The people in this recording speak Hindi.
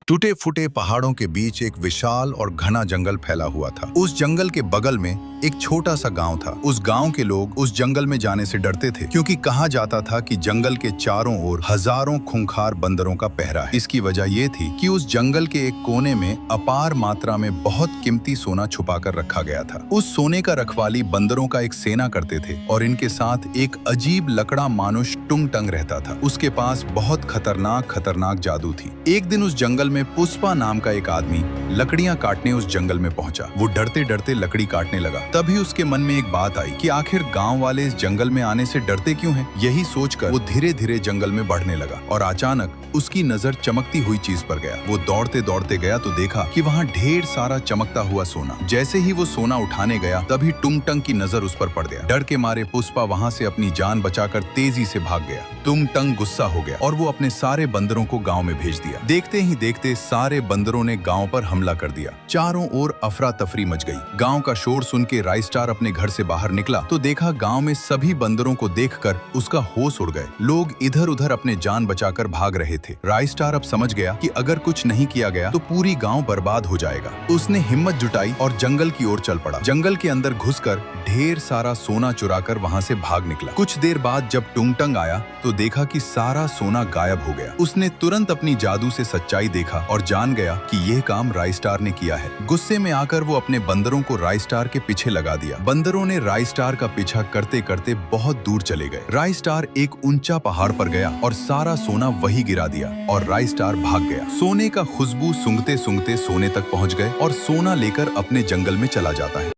टूटे फूटे पहाड़ों के बीच एक विशाल और घना जंगल फैला हुआ था। उस जंगल के बगल में एक छोटा सा गांव था। उस गांव के लोग उस जंगल में जाने से डरते थे, क्योंकि कहा जाता था कि जंगल के चारों ओर हजारों खूंखार बंदरों का पहरा है। इसकी वजह ये थी कि उस जंगल के एक कोने में अपार मात्रा में बहुत कीमती सोना छुपा कर रखा गया था। उस सोने का रखवाली बंदरों का एक सेना करते थे और इनके साथ एक अजीब लकड़ा मानुष टुंग टंग रहता था। उसके पास बहुत खतरनाक जादू थी। एक दिन उस जंगल में पुष्पा नाम का एक आदमी लकड़ियां काटने उस जंगल में पहुंचा। वो डरते डरते लकड़ी काटने लगा। तभी उसके मन में एक बात आई कि आखिर गांव वाले इस जंगल में आने से डरते क्यों हैं? यही सोचकर वो धीरे धीरे जंगल में बढ़ने लगा और अचानक उसकी नजर चमकती हुई चीज पर गया। वो दौड़ते दौड़ते गया तो देखा कि वहाँ ढेर सारा चमकता हुआ सोना। जैसे ही वो सोना उठाने गया तभी टुंग टंग की नजर उस पर पड़ गया। डर के मारे पुष्पा वहाँ से अपनी जान बचाकर तेजी से भाग गया। टुंग टंग गुस्सा हो गया और वो अपने सारे बंदरों को गांव में भेज दिया। देखते ही देखते सारे बंदरों ने गांव पर हमला कर दिया। चारों ओर अफरा तफरी मच गई। गांव का शोर सुन के राइस्टार अपने घर से बाहर निकला तो देखा गांव में सभी बंदरों को देखकर उसका होश उड़ गए। लोग इधर उधर अपने जान बचाकर भाग रहे थे। राइस्टार अब समझ गया कि अगर कुछ नहीं किया गया तो पूरी गांव बर्बाद हो जाएगा। उसने हिम्मत जुटाई और जंगल की ओर चल पड़ा। जंगल के अंदर घुसकर ढेर सारा सोना चुराकर वहां से भाग निकला। कुछ देर बाद जब टुंग टंग आया तो देखा कि सारा सोना गायब हो गया। उसने तुरंत अपनी जादू से सच्चाई देखा और जान गया कि यह काम राइस्टार ने किया है। गुस्से में आकर वो अपने बंदरों को राइस्टार के पीछे लगा दिया। बंदरों ने राइस्टार का पीछा करते करते बहुत दूर चले गए। राइस्टार एक ऊंचा पहाड़ पर गया और सारा सोना वही गिरा दिया और राइस्टार भाग गया। सोने का खुशबू सूंघते सूंघते सोने तक पहुंच गए और सोना लेकर अपने जंगल में चला जाता है।